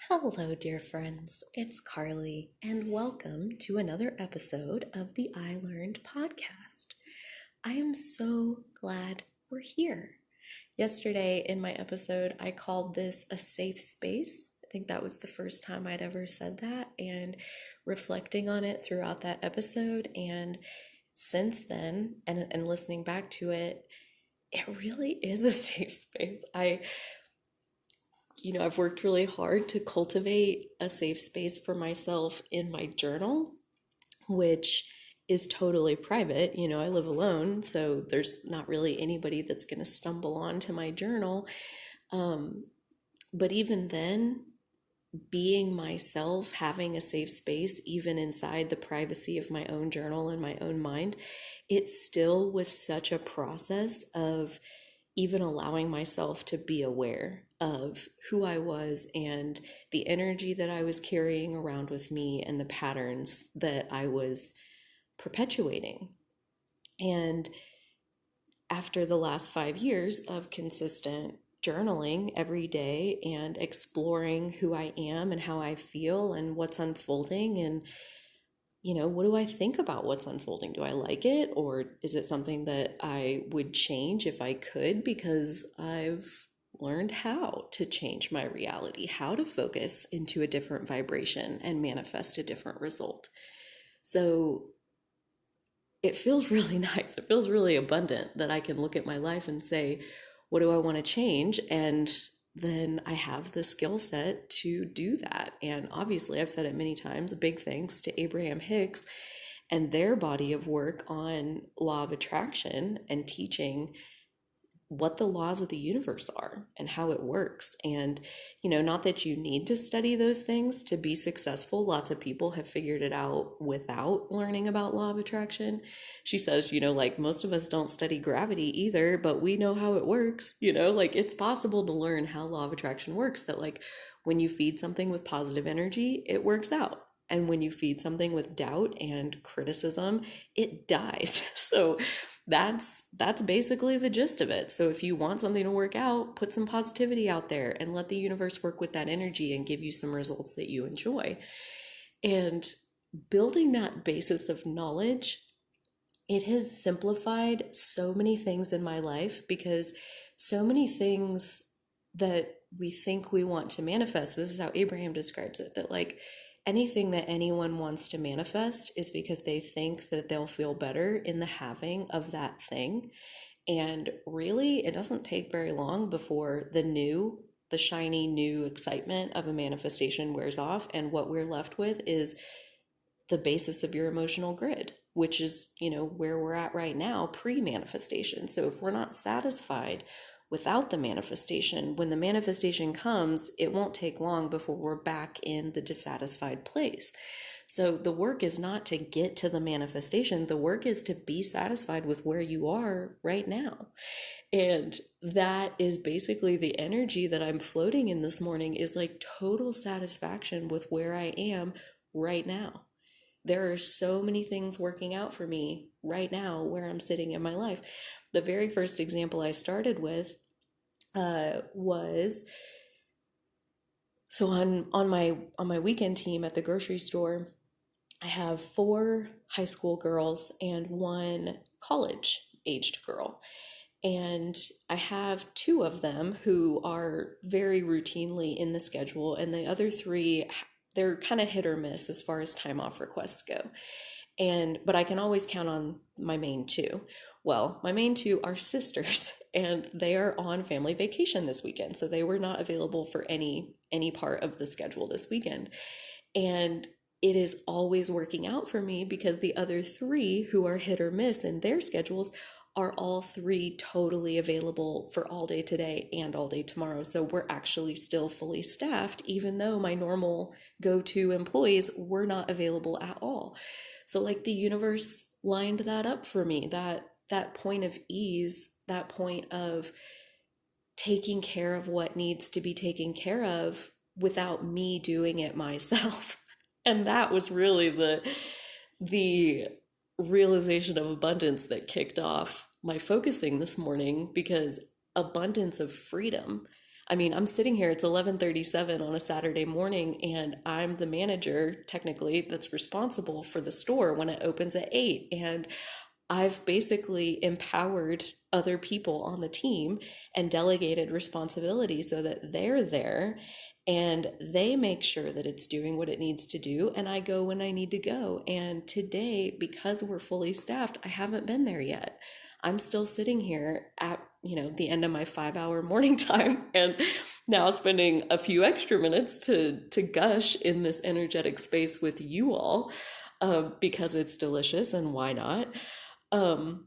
Hello, dear friends. It's Carly, and welcome to another episode of the I Learned podcast. I am so glad we're here. Yesterday in my episode, I called this a safe space. I think that was the first time I'd ever said that, and reflecting on it throughout that episode, and since then, and listening back to it, it really is a safe space. I've worked really hard to cultivate a safe space for myself in my journal, which is totally private. I live alone, so there's not really anybody that's going to stumble onto my journal. But even then, being myself, having a safe space, even inside the privacy of my own journal and my own mind, it still was such a process of even allowing myself to be aware of who I was and the energy that I was carrying around with me and the patterns that I was perpetuating. And after the last 5 years of consistent journaling every day and exploring who I am and how I feel and what's unfolding and what do I think about what's unfolding? Do I like it? Or is it something that I would change if I could? Because I've learned how to change my reality, how to focus into a different vibration and manifest a different result. So it feels really nice. It feels really abundant that I can look at my life and say, what do I want to change? And then I have the skill set to do that. And obviously, I've said it many times, a big thanks to Abraham Hicks and their body of work on law of attraction and teaching what the laws of the universe are and how it works. And, not that you need to study those things to be successful. Lots of people have figured it out without learning about law of attraction. She says, like most of us don't study gravity either, but we know how it works. Like it's possible to learn how law of attraction works, that like when you feed something with positive energy, it works out. And when you feed something with doubt and criticism, it dies. So that's basically the gist of it. So if you want something to work out, put some positivity out there and let the universe work with that energy and give you some results that you enjoy. And building that basis of knowledge, it has simplified so many things in my life, because so many things that we think we want to manifest, this is how Abraham describes it, that like anything that anyone wants to manifest is because they think that they'll feel better in the having of that thing. And really, it doesn't take very long before the shiny new excitement of a manifestation wears off. And what we're left with is the basis of your emotional grid, which is, where we're at right now, pre-manifestation. So if we're not satisfied without the manifestation, when the manifestation comes, it won't take long before we're back in the dissatisfied place. So the work is not to get to the manifestation. The work is to be satisfied with where you are right now. And that is basically the energy that I'm floating in this morning, is like total satisfaction with where I am right now. There are so many things working out for me right now where I'm sitting in my life. The very first example I started with was, so on my weekend team at the grocery store, I have 4 high school girls and 1 college aged girl. And I have 2 of them who are very routinely in the schedule, and the other 3, they're kind of hit or miss as far as time off requests go. But I can always count on my main 2. Well, my main 2 are sisters, and they are on family vacation this weekend, so they were not available for any part of the schedule this weekend. And it is always working out for me because the other 3 who are hit or miss in their schedules are all 3 totally available for all day today and all day tomorrow. So we're actually still fully staffed, even though my normal go-to employees were not available at all. So like the universe lined that up for me, that point of ease, that point of taking care of what needs to be taken care of without me doing it myself. And that was really the realization of abundance that kicked off my focusing this morning, because abundance of freedom. I mean, I'm sitting here, it's 11:37 on a Saturday morning, and I'm the manager, technically, that's responsible for the store when it opens at 8. And I've basically empowered other people on the team and delegated responsibility so that they're there and they make sure that it's doing what it needs to do. And I go when I need to go. And today, because we're fully staffed, I haven't been there yet. I'm still sitting here at, the end of my 5 hour morning time and now spending a few extra minutes to gush in this energetic space with you all, because it's delicious and why not? Um,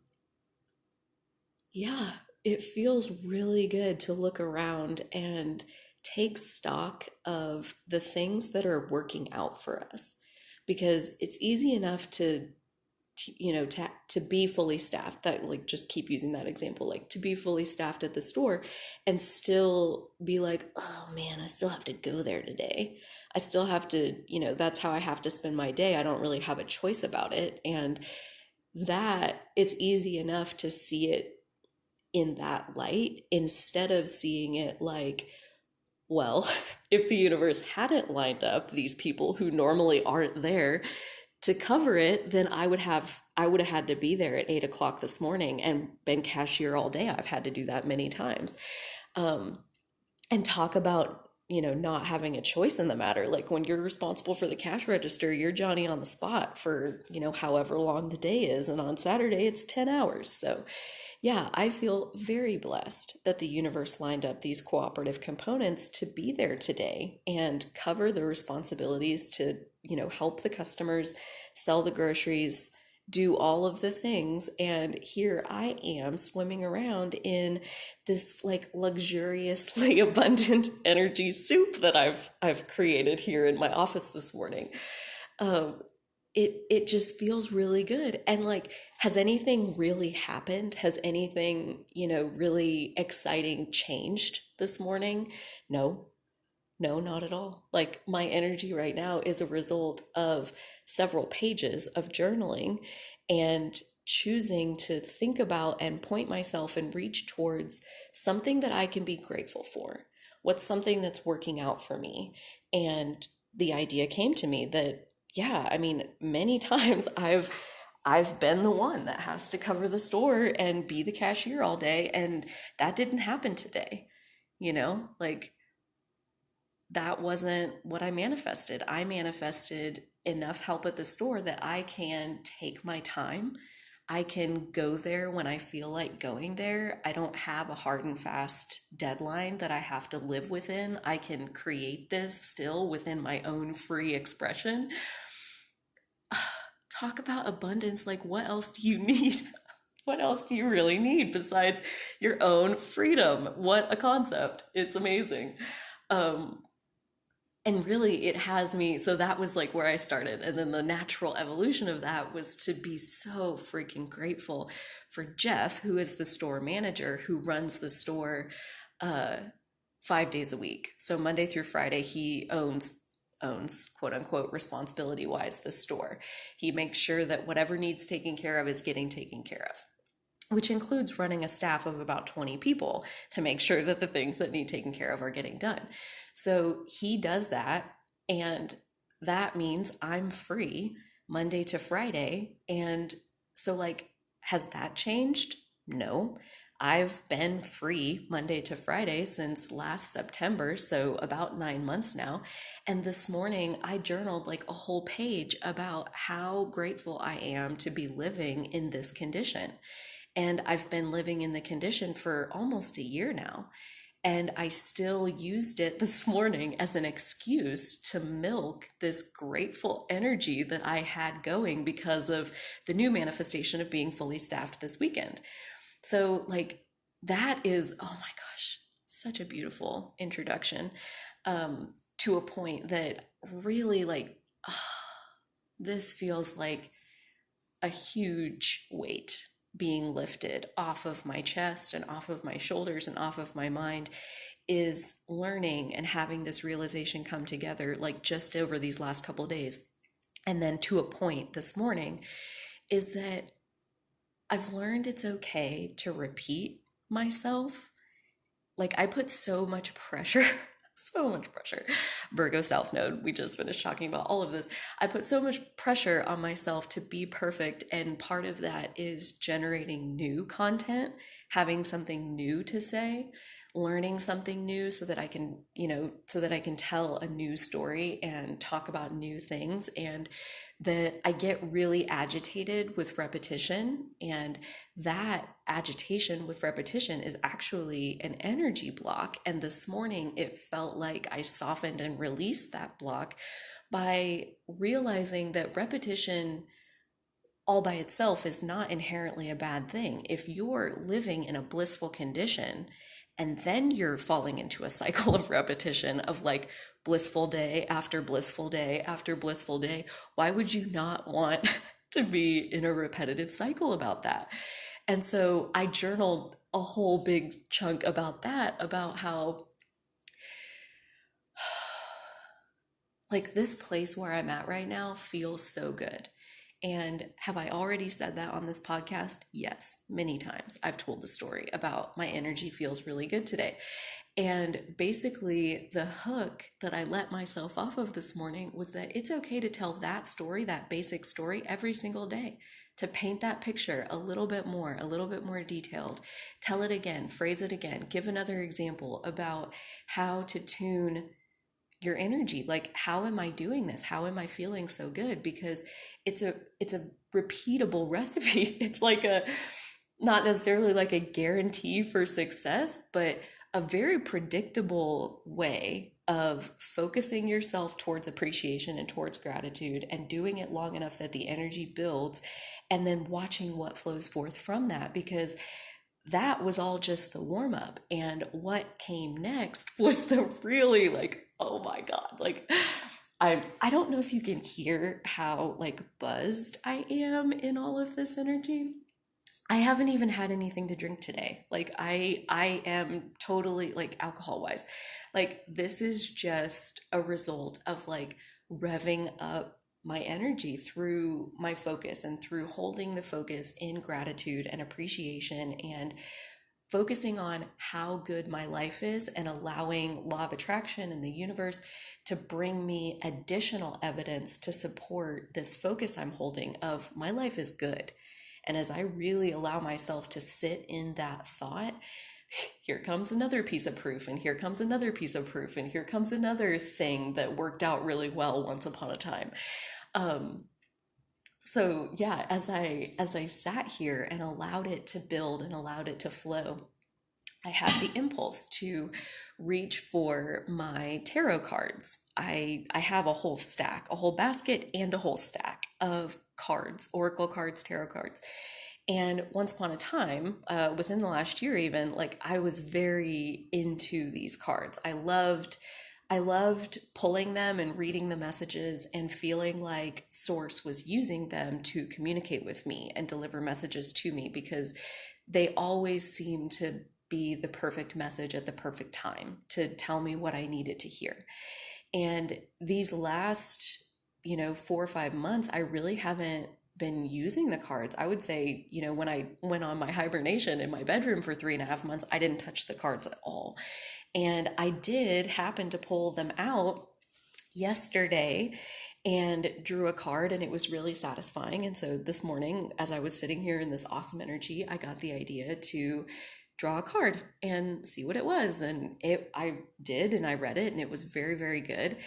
yeah, it feels really good to look around and take stock of the things that are working out for us, because it's easy enough to be fully staffed, that, like, just keep using that example, like to be fully staffed at the store and still be like, oh man, I still have to go there today. I still have to, that's how I have to spend my day. I don't really have a choice about it. And that it's easy enough to see it in that light instead of seeing it like, well, if the universe hadn't lined up these people who normally aren't there to cover it, then I would have had to be there at 8 o'clock this morning and been cashier all day. I've had to do that many times. Um, and talk about, not having a choice in the matter. Like, when you're responsible for the cash register, you're Johnny on the spot for, however long the day is. And on Saturday, it's 10 hours. So yeah, I feel very blessed that the universe lined up these cooperative components to be there today and cover the responsibilities to, help the customers, sell the groceries, do all of the things. And here I am swimming around in this like luxuriously abundant energy soup that I've created here in my office this morning. Um, it just feels really good. And like, has anything really happened? Has anything, really exciting changed this morning? No. No, not at all. Like, my energy right now is a result of several pages of journaling and choosing to think about and point myself and reach towards something that I can be grateful for. What's something that's working out for me? And the idea came to me that, yeah, I mean, many times I've been the one that has to cover the store and be the cashier all day, and that didn't happen today. Like, that wasn't what I manifested. I manifested enough help at the store that I can take my time. I can go there when I feel like going there. I don't have a hard and fast deadline that I have to live within. I can create this still within my own free expression. Talk about abundance. Like, what else do you need? What else do you really need besides your own freedom? What a concept. It's amazing. Um, and really, it has me, so that was like where I started, and then the natural evolution of that was to be so freaking grateful for Jeff, who is the store manager, who runs the store, uh 5 days a week. So Monday through Friday, he owns, quote unquote, responsibility wise, the store. He makes sure that whatever needs taken care of is getting taken care of, which includes running a staff of about 20 people to make sure that the things that need taken care of are getting done. So he does that. And that means I'm free Monday to Friday. And so, like, has that changed? No. I've been free Monday to Friday since last September, so about 9 months now. And this morning I journaled like a whole page about how grateful I am to be living in this condition. And I've been living in the condition for almost a year now. And I still used it this morning as an excuse to milk this grateful energy that I had going because of the new manifestation of being fully staffed this weekend. So, like, that is, oh my gosh, such a beautiful introduction, to a point that really, like, this feels like a huge weight being lifted off of my chest and off of my shoulders and off of my mind, is learning and having this realization come together like just over these last couple of days. And then to a point this morning, is that I've learned it's okay to repeat myself like I put so much pressure, so much pressure. Virgo South Node, we just finished talking about all of this. I put so much pressure on myself to be perfect, and part of that is generating new content, having something new to say, learning something new so that I can, so that I can tell a new story and talk about new things. And that I get really agitated with repetition, and that agitation with repetition is actually an energy block. And this morning, it felt like I softened and released that block by realizing that repetition all by itself is not inherently a bad thing. If you're living in a blissful condition and then you're falling into a cycle of repetition of like blissful day after blissful day after blissful day, why would you not want to be in a repetitive cycle about that? And so I journaled a whole big chunk about that, about how like this place where I'm at right now feels so good. And have I already said that on this podcast? Yes, many times. I've told the story about my energy feels really good today. And basically, the hook that I let myself off of this morning was that it's okay to tell that story, that basic story, every single day. To paint that picture a little bit more detailed. Tell it again, phrase it again, give another example about how to tune your energy. Like, how am I doing this? How am I feeling so good? Because it's a repeatable recipe. It's like a, not necessarily like a guarantee for success, but a very predictable way of focusing yourself towards appreciation and towards gratitude, and doing it long enough that the energy builds, and then watching what flows forth from that. Because that was all just the warm up. And what came next was the really like, oh my God, like I don't know if you can hear how like buzzed I am in all of this energy. I haven't even had anything to drink today. Like I am totally like alcohol wise. Like this is just a result of like revving up my energy through my focus and through holding the focus in gratitude and appreciation, and focusing on how good my life is, and allowing law of attraction and the universe to bring me additional evidence to support this focus I'm holding of my life is good. And as I really allow myself to sit in that thought, here comes another piece of proof, and here comes another piece of proof, and here comes another thing that worked out really well once upon a time. Um, so yeah, as I sat here and allowed it to build and allowed it to flow, I had the impulse to reach for my tarot cards. I have a whole stack, a whole basket and a whole stack of cards, oracle cards, tarot cards. And once upon a time, within the last year even, like I was very into these cards. I loved pulling them and reading the messages and feeling like source was using them to communicate with me and deliver messages to me, because they always seem to be the perfect message at the perfect time to tell me what I needed to hear. And these last, 4 or 5 months, I really haven't been using the cards. I would say, when I went on my hibernation in my bedroom for 3.5 months, I didn't touch the cards at all. And I did happen to pull them out yesterday and drew a card, and it was really satisfying. And so this morning, as I was sitting here in this awesome energy, I got the idea to draw a card and see what it was. And I did, and I read it, and it was very, very good.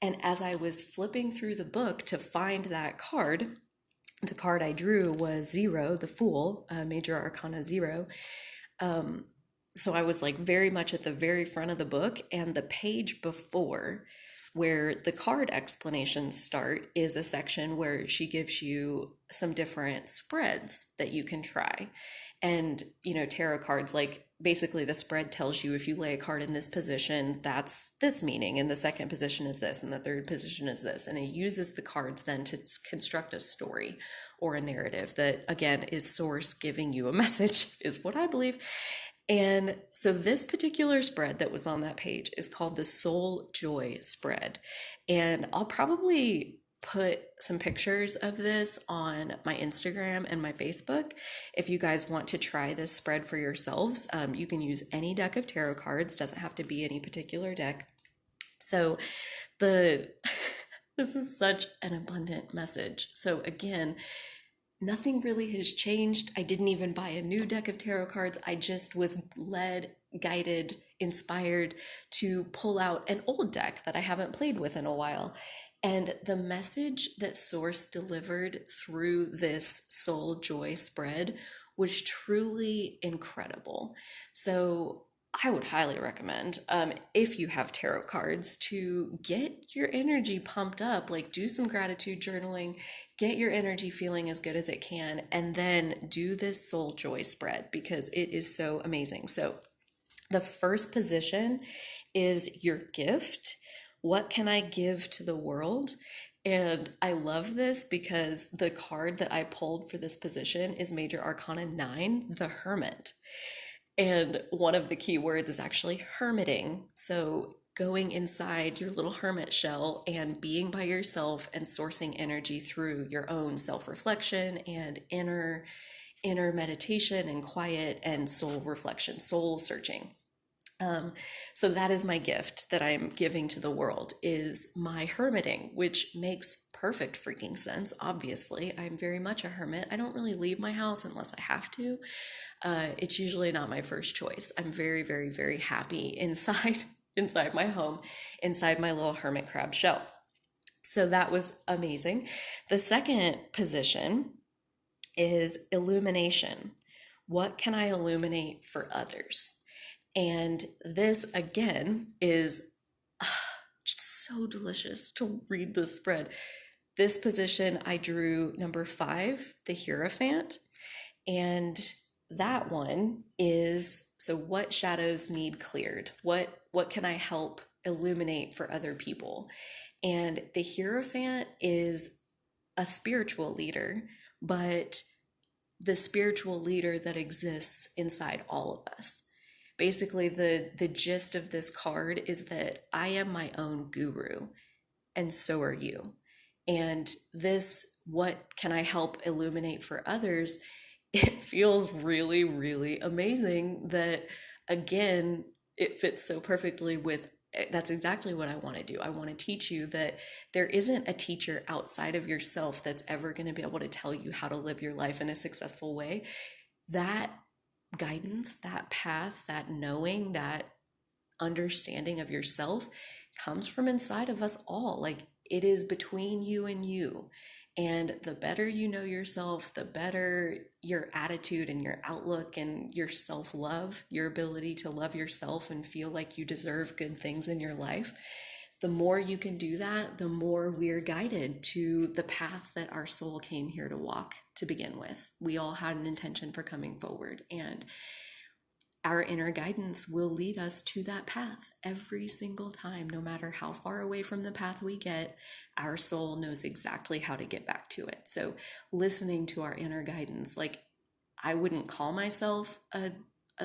And as I was flipping through the book to find that card, the card I drew was Zero, the Fool, Major Arcana Zero. Um, so I was like very much at the very front of the book, and the page before where the card explanations start is a section where she gives you some different spreads that you can try. And, tarot cards, like basically the spread tells you if you lay a card in this position, that's this meaning, and the second position is this, and the third position is this. And it uses the cards then to construct a story or a narrative that, again, is source giving you a message, is what I believe. And so this particular spread that was on that page is called the Soul Joy spread. And I'll probably put some pictures of this on my Instagram and my Facebook. If you guys want to try this spread for yourselves, you can use any deck of tarot cards, doesn't have to be any particular deck. So the this is such an abundant message. So again, nothing really has changed. I didn't even buy a new deck of tarot cards. I just was led, guided, inspired to pull out an old deck that I haven't played with in a while. And the message that Source delivered through this soul joy spread was truly incredible. So I would highly recommend, if you have tarot cards, to get your energy pumped up, like do some gratitude journaling, get your energy feeling as good as it can, and then do this soul joy spread because it is so amazing. So the first position is your gift. What can I give to the world? And I love this because the card that I pulled for this position is Major Arcana 9, the Hermit. And one of the key words is actually hermiting. So going inside your little hermit shell and being by yourself and sourcing energy through your own self-reflection and inner meditation and quiet and soul reflection, soul searching. So that is my gift that I'm giving to the world is my hermiting, which makes perfect freaking sense. Obviously, I'm very much a hermit. I don't really leave my house unless I have to. It's usually not my first choice. I'm very, very, very happy inside inside my home, inside my little hermit crab shell. So that was amazing. The second position is illumination. What can I illuminate for others? And this again is just so delicious to read the spread. This position, I drew number 5, the Hierophant. And that one is, so what shadows need cleared? What can I help illuminate for other people? And the Hierophant is a spiritual leader, but the spiritual leader that exists inside all of us. Basically, the gist of this card is that I am my own guru, and so are you. And this, what can I help illuminate for others? It feels really, really amazing that, again, it fits so perfectly with that's exactly what I want to do. I want to teach you that there isn't a teacher outside of yourself that's ever going to be able to tell you how to live your life in a successful way. That guidance, that path, that knowing, that understanding of yourself comes from inside of us all. Like it is between you and you. And the better you know yourself, the better your attitude and your outlook and your self love, your ability to love yourself and feel like you deserve good things in your life. The more you can do that, the more we're guided to the path that our soul came here to walk to begin with. We all had an intention for coming forward, and our inner guidance will lead us to that path every single time. No matter how far away from the path we get, our soul knows exactly how to get back to it. So listening to our inner guidance, like I wouldn't call myself a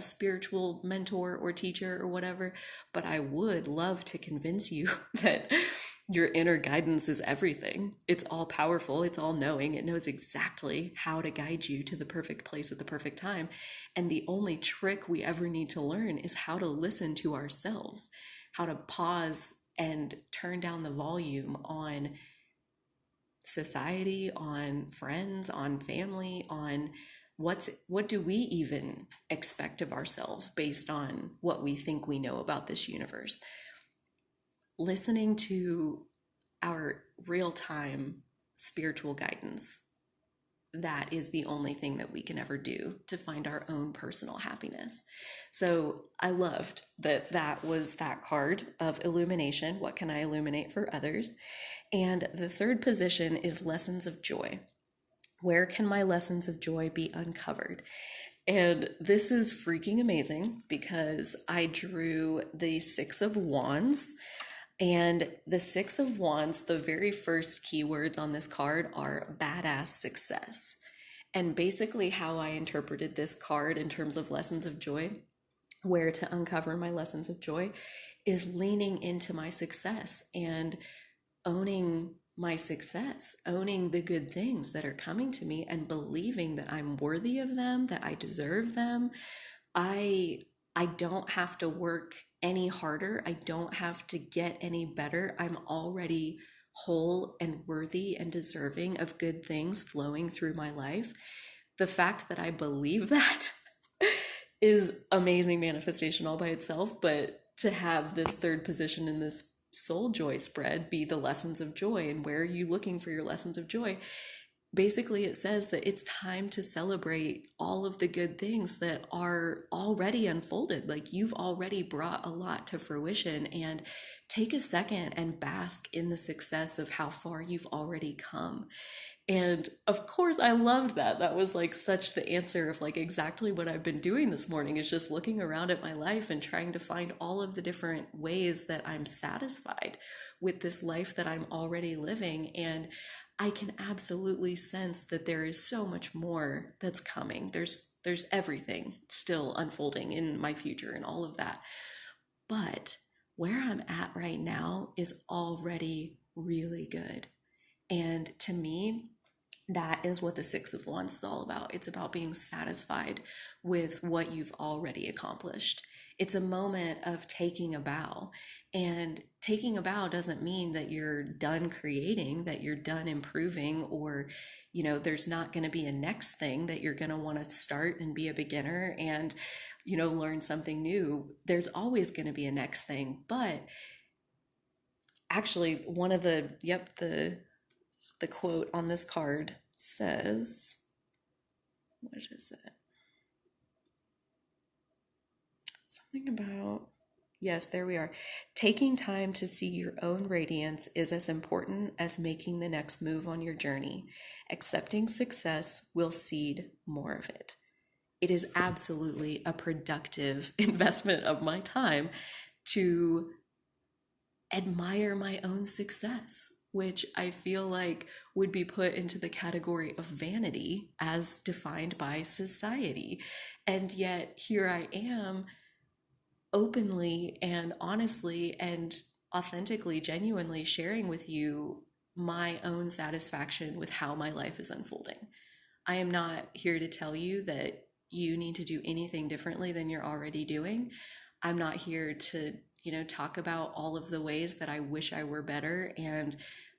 spiritual mentor or teacher or whatever, but I would love to convince you that your inner guidance is everything. It's all powerful, it's all knowing, it knows exactly how to guide you to the perfect place at the perfect time. And the only trick we ever need to learn is how to listen to ourselves, how to pause and turn down the volume on society, on friends, on family, on what do we even expect of ourselves based on what we think we know about this universe. Listening to our real-time spiritual guidance, that is the only thing that we can ever do to find our own personal happiness. So I loved that that was that card of illumination. What can I illuminate for others? And the third position is lessons of joy. Where can my lessons of joy be uncovered? And this is freaking amazing because I drew the 6 of Wands. And the 6 of Wands, the very first keywords on this card are badass success. And basically, how I interpreted this card in terms of lessons of joy, where to uncover my lessons of joy, is leaning into my success and owning my success, owning the good things that are coming to me and believing that I'm worthy of them, that I deserve them. I I don't have to work any harder. I don't have to get any better. I'm already whole and worthy and deserving of good things flowing through my life. The fact that I believe that is amazing manifestation all by itself, but to have this third position in this soul joy spread be the lessons of joy, and where are you looking for your lessons of joy? Basically it says that it's time to celebrate all of the good things that are already unfolded. Like, you've already brought a lot to fruition, and take a second and bask in the success of how far you've already come. And of course, I loved that. That was like such the answer of like exactly what I've been doing this morning, is just looking around at my life and trying to find all of the different ways that I'm satisfied with this life that I'm already living. And I can absolutely sense that there is so much more that's coming. There's everything still unfolding in my future and all of that. But where I'm at right now is already really good. And to me, that is what the Six of Wands is all about. It's about being satisfied with what you've already accomplished. It's a moment of taking a bow. And taking a bow doesn't mean that you're done creating, that you're done improving, or, there's not going to be a next thing that you're going to want to start and be a beginner and, learn something new. There's always going to be a next thing. But actually, one of the quote on this card says, what is it? Something about, yes, there we are. Taking time to see your own radiance is as important as making the next move on your journey. Accepting success will seed more of it. It is absolutely a productive investment of my time to admire my own success, which I feel like would be put into the category of vanity as defined by society. And yet here I am, openly and honestly and authentically, genuinely sharing with you my own satisfaction with how my life is unfolding. I am not here to tell you that you need to do anything differently than you're already doing. I'm not here to, talk about all of the ways that I wish I were better and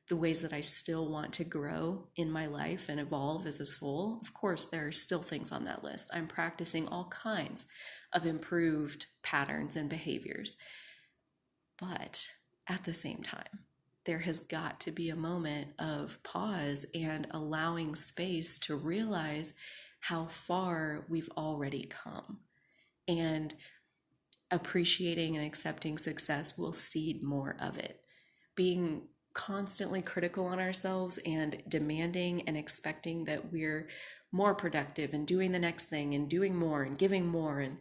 the ways that I still want to grow in my life and evolve as a soul. Of course, there are still things on that list. I'm practicing all kinds of improved patterns and behaviors. But at the same time, there has got to be a moment of pause and allowing space to realize how far we've already come. And appreciating and accepting success will seed more of it. Being constantly critical on ourselves and demanding and expecting that we're more productive and doing the next thing and doing more and giving more and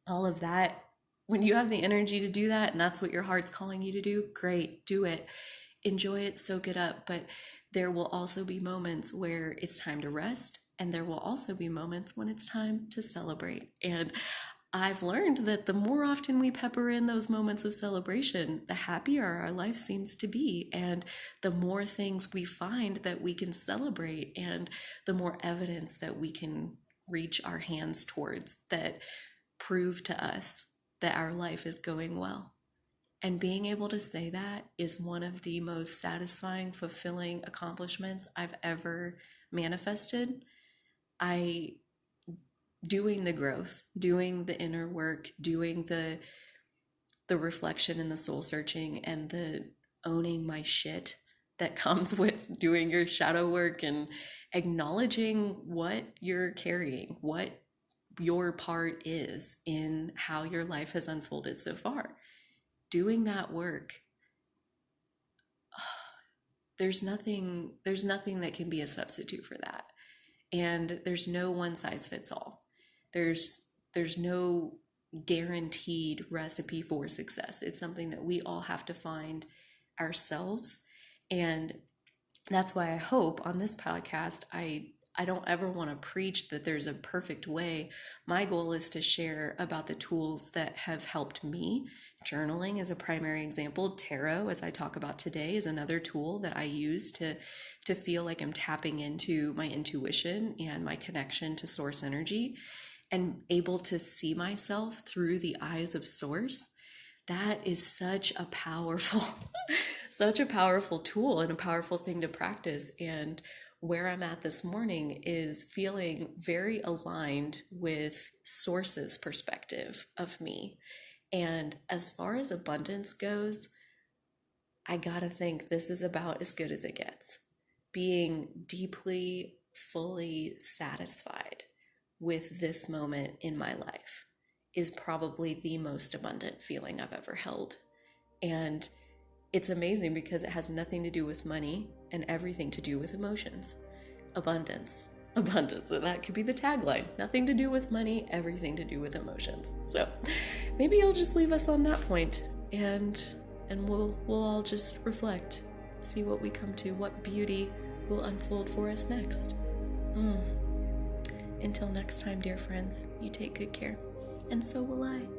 all of that, when you have the energy to do that and that's what your heart's calling you to do, great, do it. Enjoy it, soak it up. But there will also be moments where it's time to rest, and there will also be moments when it's time to celebrate. And I've learned that the more often we pepper in those moments of celebration, the happier our life seems to be. And the more things we find that we can celebrate, and the more evidence that we can reach our hands towards that prove to us that our life is going well. And being able to say that is one of the most satisfying, fulfilling accomplishments I've ever manifested. I doing the growth, doing the inner work, doing the reflection and the soul searching and the owning my shit that comes with doing your shadow work and acknowledging what you're carrying, what your part is in how your life has unfolded so far. Doing that work, there's nothing that can be a substitute for that. And there's no one size fits all. There's no guaranteed recipe for success. It's something that we all have to find ourselves. And that's why I hope on this podcast I I don't ever want to preach that there's a perfect way. My goal is to share about the tools that have helped me. Journaling is a primary example. Tarot, as I talk about today, is another tool that I use to feel like I'm tapping into my intuition and my connection to source energy and able to see myself through the eyes of source. That is such a powerful such a powerful tool and a powerful thing to practice. And where I'm at this morning is feeling very aligned with source's perspective of me. And as far as abundance goes, I gotta think this is about as good as it gets. Being deeply, fully satisfied with this moment in my life is probably the most abundant feeling I've ever held. And it's amazing because it has nothing to do with money and everything to do with emotions. Abundance. Abundance. So that could be the tagline. Nothing to do with money, everything to do with emotions. So maybe I'll just leave us on that point and we'll all just reflect, see what we come to, what beauty will unfold for us next. Until next time, dear friends, you take good care, and so will I.